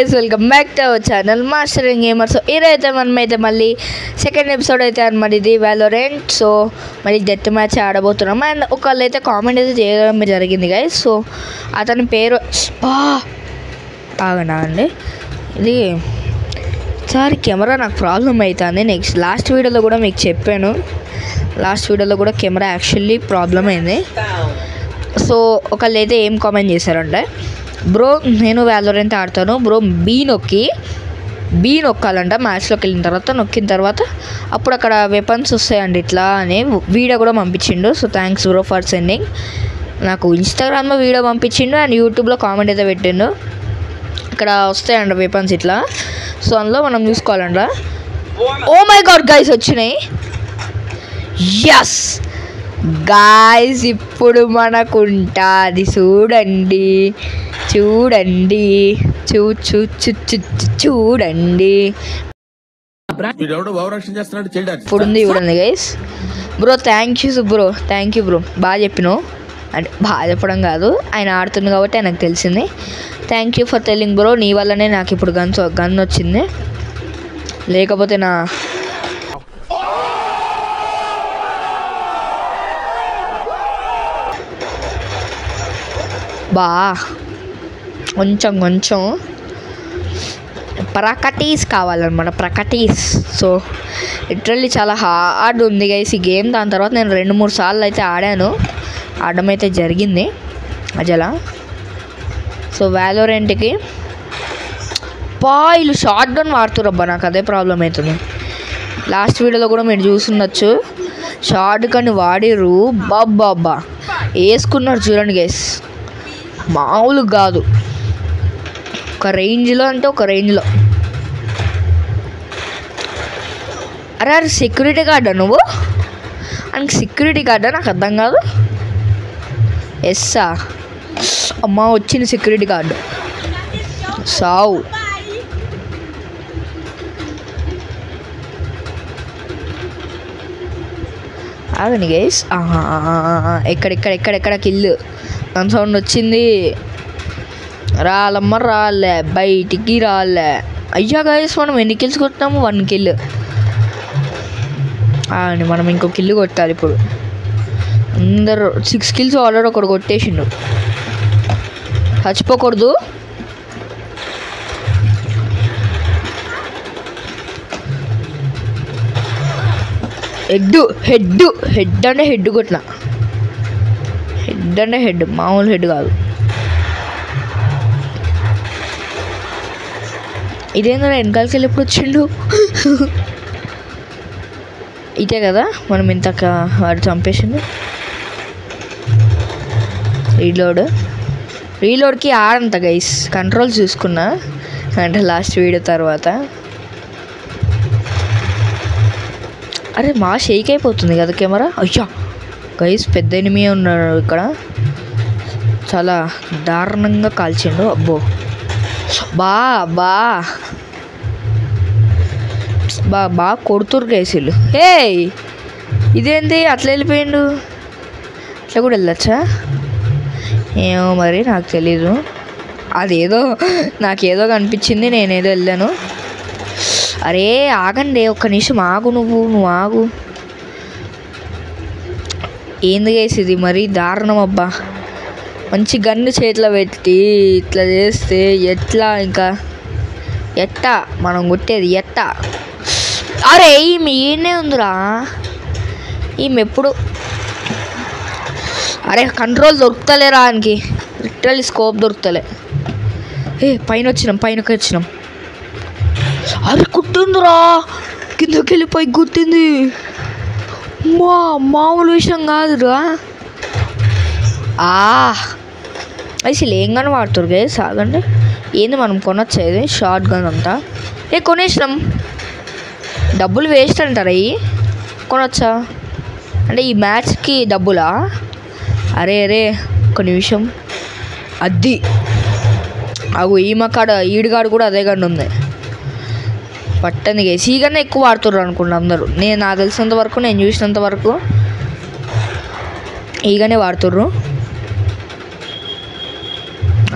Guys, welcome back to our channel mastering gamer. So ఈరోజైతే మనమైతే మళ్ళీ సెకండ్ ఎపిసోడ్ అయితే అనమాట ఇది వ్యాలోరెంట్. సో మళ్ళీ డెత్ మ్యాచ్ ఆడబోతున్నాం. అండ్ ఒకళ్ళు అయితే కామెంట్ అయితే చేయడం జరిగింది గైస్. సో అతని పేరు ఆగండి, ఇది సారీ కెమెరా నాకు ప్రాబ్లం అవుతుంది. నెక్స్ట్ లాస్ట్ వీడియోలో కూడా మీకు చెప్పాను, లాస్ట్ వీడియోలో కూడా కెమెరా యాక్చువల్లీ ప్రాబ్లం అయింది. సో ఒకళ్ళు అయితే ఏం కామెంట్ చేశారంటే, బ్రో నేను వ్యాలోరెంట్ ఆడతాను బ్రో, బీ నొక్కాలంట మ్యాచ్లోకి వెళ్ళిన తర్వాత, నొక్కిన తర్వాత అప్పుడు అక్కడ వెపన్స్ వస్తాయండి ఇట్లా అని వీడియో కూడా పంపించిండు. So thanks bro for sending. నాకు ఇన్స్టాగ్రామ్లో వీడియో పంపించిండు అండ్ యూట్యూబ్లో కామెంట్ అయితే పెట్టిండు. ఇక్కడ వస్తాయండి వెపన్స్ ఇట్లా, సో అందులో మనం చూసుకోవాలంట. ఓ మై గాడ్ గైస్ వచ్చినాయి. ఎస్ గాయ్స్, ఇప్పుడు మనకుంటుంది చూడండి చూడండి చూడండి ఇప్పుడుంది చూడండి guys. Bro thank you bro, thank you bro, బాగా చెప్పినావు. అంటే బాగా చెప్పడం కాదు, ఆయన ఆడుతుంది కాబట్టి ఆయనకు తెలిసింది. Thank you for telling bro, నీ వల్లనే నాకు ఇప్పుడు గన్ వచ్చింది, లేకపోతే నా కొంచెం ప్రకటీస్ కావాలన్నమాట, ప్రకటీస్. సో లిటరల్లీ చాలా హార్డ్ ఉంది గైస్ ఈ గేమ్. దాని తర్వాత నేను 2-3 సార్లు అయితే ఆడడం అయితే జరిగింది అజలా. సో వ్యాలోరెంట్కి వీళ్ళు షార్ట్ గన్ వాడుతురబ్బా, నాకు అదే ప్రాబ్లం అవుతుంది. లాస్ట్ వీడియోలో కూడా మీరు చూసుండొచ్చు, షార్ట్ గన్ వాడిర్రు, బాబ్బా వేసుకున్నారు చూడండి గైస్, మామూలు కాదు. ఒక రేంజ్లో అంటే ఒక రేంజ్లో. అరే సెక్యూరిటీ గార్డా నువ్వు? అండ్ సెక్యూరిటీ గార్డా నాకు అర్థం కాదు. ఎస్సా అమ్మా, వచ్చింది సెక్యూరిటీ గార్డు. సావు ఆగండి గైస్. ఎక్కడ కిల్లు దాని సౌండ్ వచ్చింది. రాలమ్మ రాలే, బయటికి రాలే. అయ్యా గైస్, మనం ఎన్ని కిల్స్ కొట్టాము? 1 కిల్. అని మనం ఇంకో కిల్లు కొట్టాలి ఇప్పుడు. అందరు 6 కిల్స్ ఆల్రెడీ ఒకడు కొట్టేసిండు. చచ్చిపోకూడదు. హెడ్ అంటే హెడ్ కొట్టిన, హెడ్ అంటే హెడ్, మామూలు హెడ్ కాదు. ఇదేందో వెనకాలకి వెళ్ళి ఎప్పుడు వచ్చిండు? ఇదే కదా మనం ఇంత వాడు చంపేసింది. రీలోడ్కి ఆడంత గైస్, కంట్రోల్ చూసుకున్నా అంటే లాస్ట్ వీడియో తర్వాత. అరే మా షేక్ అయిపోతుంది కదా కెమెరా. అయ్యా గైస్, పెద్ద ఎనిమి ఉన్నాడు ఇక్కడ, చాలా దారుణంగా కాల్చిండు. అబ్బో బాగా కొడుతురు గైసులు. ఇదేంటి అట్లా వెళ్ళిపోయిండు? అట్లా కూడా వెళ్ళొచ్చా ఏమో మరి, నాకు తెలీదు. నాకేదో కనిపించింది, నేనేదో వెళ్ళాను. అరే ఆగండి, ఒక్క నిమిషం ఆగు, నువ్వు ఆగు. ఏంది గైస్ ఇది మరీ దారుణం అబ్బా. మంచి గన్ను చేతిలో పెట్టి ఇట్లా చేస్తే ఎట్లా? ఇంకా ఎట్టా మనం కొట్టేది ఎట్టా? అరే ఈమె ఈయనే ఉందిరా, ఈమె ఎప్పుడు. అరే కంట్రోల్ దొరుకుతలేరా ఆయనకి, లిటరల్లీ స్కోప్ దొరుకుతలే. పైనకి వచ్చినాం. అరే కుట్టిందిరా, కిందకి వెళ్ళిపోయి గుర్తింది. మామూలు విషయం కాదురా. అసలు ఏం గన్ వాడుతారు గైస్? ఆగండి, ఏంది మనం కొనొచ్చా ఇది షార్ట్ గన్ అంతా? కొనేసినాం, డబ్బులు వేస్ట్ అంటారా? కొనొచ్చా అంటే ఈ మ్యాచ్కి డబ్బులా? అరే ఒక నిమిషం, అది ఈమె కాడ ఈడుగాడు కూడా అదే గన్ను ఉంది. పట్టంది గైస్, ఈ గన్నే ఎక్కువ వాడుతుర్రు అనుకుంటా అందరూ. నాకు తెలిసినంత వరకు, నేను చూసినంత వరకు ఈగనే వాడుతుర్రు.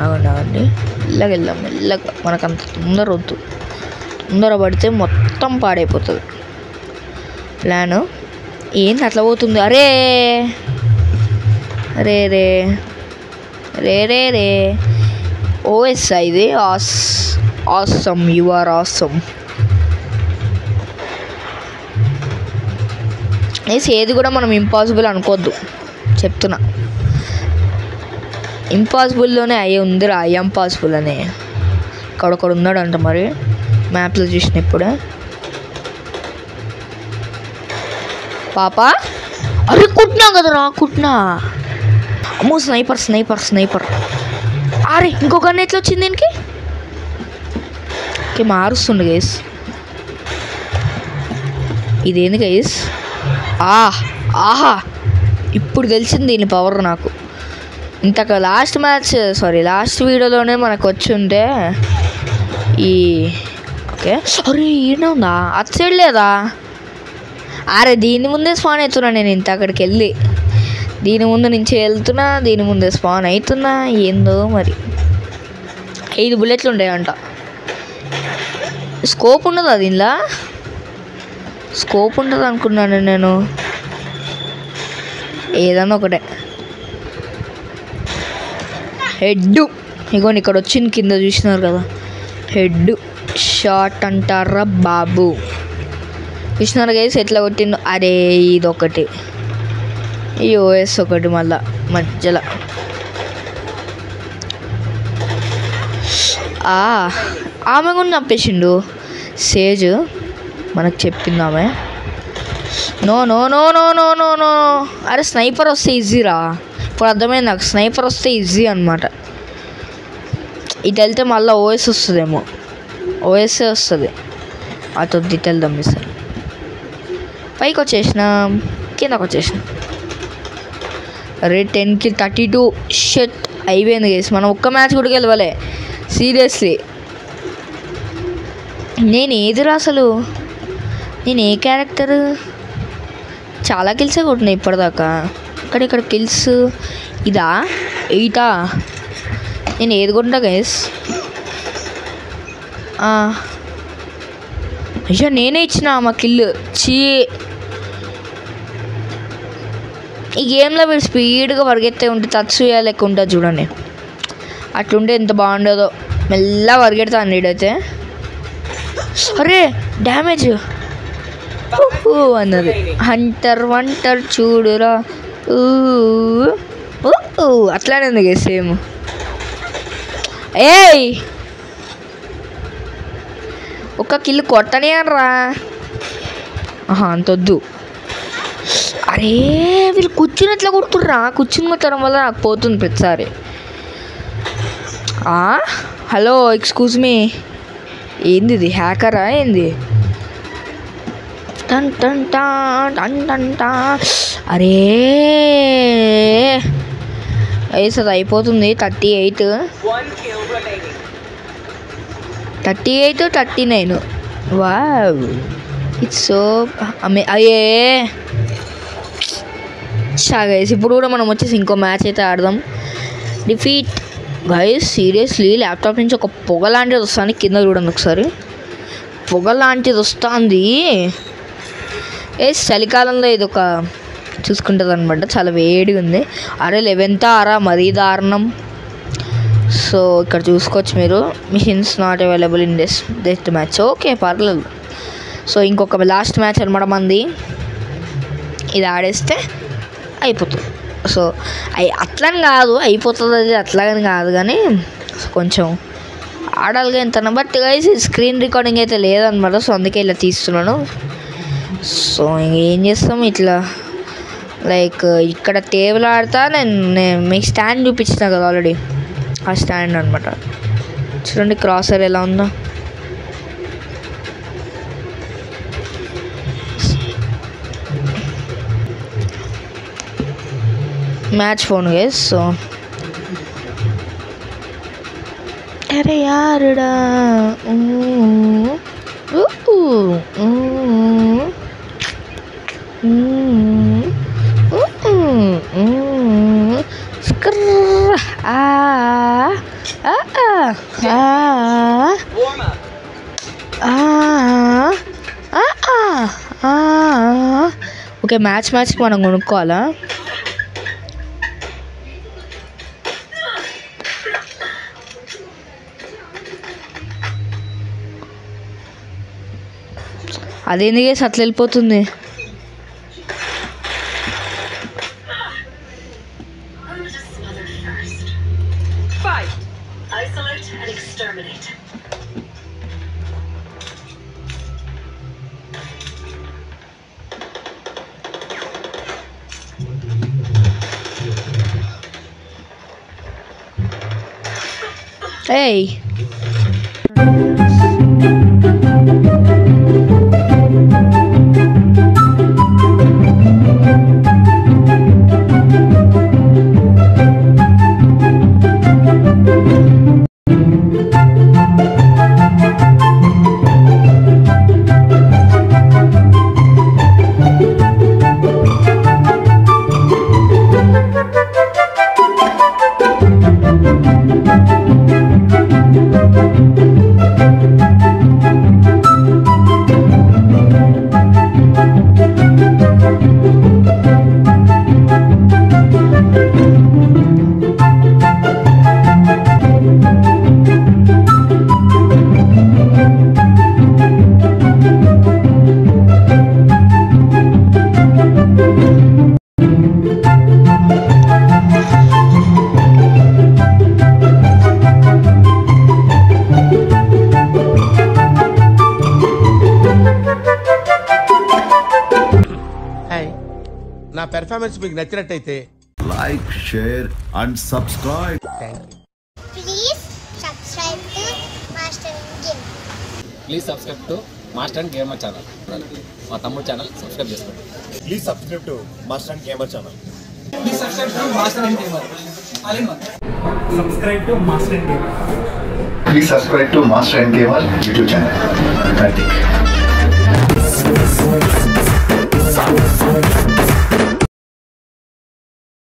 అవండి మెల్లగా వెళ్దాం, మెల్లగా. మనకంత తొందర వద్దు, తొందర పడితే మొత్తం పాడైపోతుంది ప్లాను. ఏంటి అట్లా పోతుంది? అరే రే రే రే రే రే ఓఎస్ ఇది ఆసమ్, యు ఆర్ ఆసమ్. ఏది కూడా మనం ఇంపాసిబుల్ అనుకోవద్దు, చెప్తున్నా. ఇంపాసిబుల్లోనే అయ్యి ఉందిరా, ఇంపాసిబుల్ అని అక్కడొక్కడ ఉన్నాడంట. మరి మ్యాప్లో చూసిన ఇప్పుడే. పాపా అరే కుట్టినా కదరా, కుట్టినా. అమ్మో స్నైపర్ స్నైపర్ స్నైపర్. అరే ఇంకొక ఎట్లా వచ్చింది దీనికి? ఓకే మారుస్తుండు గైస్. ఇదేంది గైస్? ఆహా ఇప్పుడు తెలిసింది దీని పవర్ నాకు. ఇంతక లాస్ట్ వీడియోలోనే మనకు వచ్చి ఉంటే ఈ ఓకే. అరే ఈయన ఉందా? అటు సైడ్ లేదా? అరే దీని ముందే స్పాన్ అవుతున్నా నేను. ఇంత అక్కడికి వెళ్ళి దీని ముందు నుంచి వెళ్తున్నా, దీని ముందే స్పాన్ అవుతున్నా. ఏందో మరి 5 బుల్లెట్లు ఉండేయంట. స్కోప్ ఉండదా దీనిలా? స్కోప్ ఉంటుంది అనుకున్నాను నేను. ఏదన్నా ఒకటే. హెడ్ ఇగోని ఇక్కడ వచ్చింది, కింద చూసినారు కదా. హెడ్ షాట్ అంటారా బాబు? చూసినారు గైస్ ఎట్లా కొట్టిండు. అరే ఇదొకటి, ఈ ఓఎస్ ఒకటి మళ్ళా మధ్యలో. ఆమె కూడా చంపేసిండు సేజ్, మనకు చెప్పింది ఆమె. No no no no no no no. అరే స్నైపర్ వస్తే ఈజీరా. ఇప్పుడు అర్థమైంది నాకు, స్నైపర్ వస్తే ఈజీ అనమాట. ఇటు వెళ్తే మళ్ళీ ఓఎస్ వస్తుందేమో, ఓఎస్ఏ వస్తుంది. అటు ఇటు వెళ్దాం సార్. పైకి వచ్చేసినాం, కిందకు వచ్చేసినాం. అరే 10కి 32 షట్ అయిపోయింది గేస్. మనం ఒక్క మ్యాచ్ కూడా గెలవలే సీరియస్లీ. నేను ఏదిరా అసలు? నేను ఏ క్యారెక్టర్? చాలా కిల్సే కొట్టినాయి ఇప్పటిదాకా. ఇక్కడ కిల్స్ ఇదా 8ఆ? నేను ఏది కొట్టినా గైస్? అయ్యో నేనే ఇచ్చిన మా కిల్. ఈ గేమ్లో వీడు స్పీడ్గా పరిగెత్తే ఉంటే తత్సూయ లెక్క ఉంటుంది చూడండి. అట్లుంటే ఎంత బాగుండదో. మెల్ల పరిగెడతాను నీడైతే. అరే డ్యామేజ్ అన్నది. వంటర్ చూడురా అట్లానే ఉంది కదా సేమ్. ఏయ్ ఒక్క కిల్లు కొట్టనే అనరా. అంతొద్దు. అరే వీళ్ళు కూర్చుని ఎట్లా కొడుతుర్రా? కూర్చుని కొట్టడం వల్ల నాకు పోతుంది ప్రతిసారి. హలో ఎక్స్క్యూజ్ మీ, ఏంది ఇది? హ్యాకరా ఏంది? టన్ టన్ టన్ టన్ టన్. అరే అది అయిపోతుంది. 38 39. వావ్ ఇట్స్ సో అయ్యే గైస్. ఇప్పుడు కూడా మనం వచ్చేసి ఇంకో మ్యాచ్ అయితే ఆడదాం. Defeat guys. సీరియస్లీ ల్యాప్టాప్ నుంచి ఒక పొగ లాంటిది వస్తుంది. కింద చూడండి ఒకసారి, పొగ లాంటిది వస్తుంది. చలికాలంలో ఇది ఒక చూసుకుంటుంది అనమాట. చాలా వేడిగా ఉంది. అరే 11th మరీ దారుణం. సో ఇక్కడ చూసుకోవచ్చు మీరు, machines not available in this match. Okay పర్లేదు. సో ఇంకొక లాస్ట్ మ్యాచ్ అనమాట మంది. ఇది ఆడేస్తే అయిపోతుంది. సో అట్లని కాదు అయిపోతుంది, అది అట్లాగని కాదు కానీ కొంచెం ఆడాలిగా ఎంత. బట్ గైస్ స్క్రీన్ రికార్డింగ్ అయితే లేదనమాట. సో అందుకే ఇలా తీస్తున్నాను. సో ఏం చేస్తాం, ఇట్లా లైక్ ఇక్కడ టేబుల్ ఆడతా. నేను మీకు స్టాండ్ చూపించిన కదా ఆల్రెడీ, ఆ స్టాండ్ అనమాట. చూడండి క్రాసర్ ఎలా ఉందో. Match phone guys. సో అరే యారుడా ఓకే, మ్యాచ్కి మనం కొనుక్కోవాలా? అదేందుకే అట్లా వెళ్ళిపోతుంది? ఏయ్, నా పెర్ఫార్మెన్స్ మీకు నచ్చినట్టయితే like, share and subscribe. Please subscribe to Master Game. Please subscribe to master and gamer channel. మా తమ్ముడు ఛానల్ సబ్స్క్రైబ్ చేసుకోండి. Please subscribe to master and gamer channel. Please subscribe to master and gamer. Subscribe to Master and Gamer. Please subscribe to Master and Gamer YouTube channel. Karthik.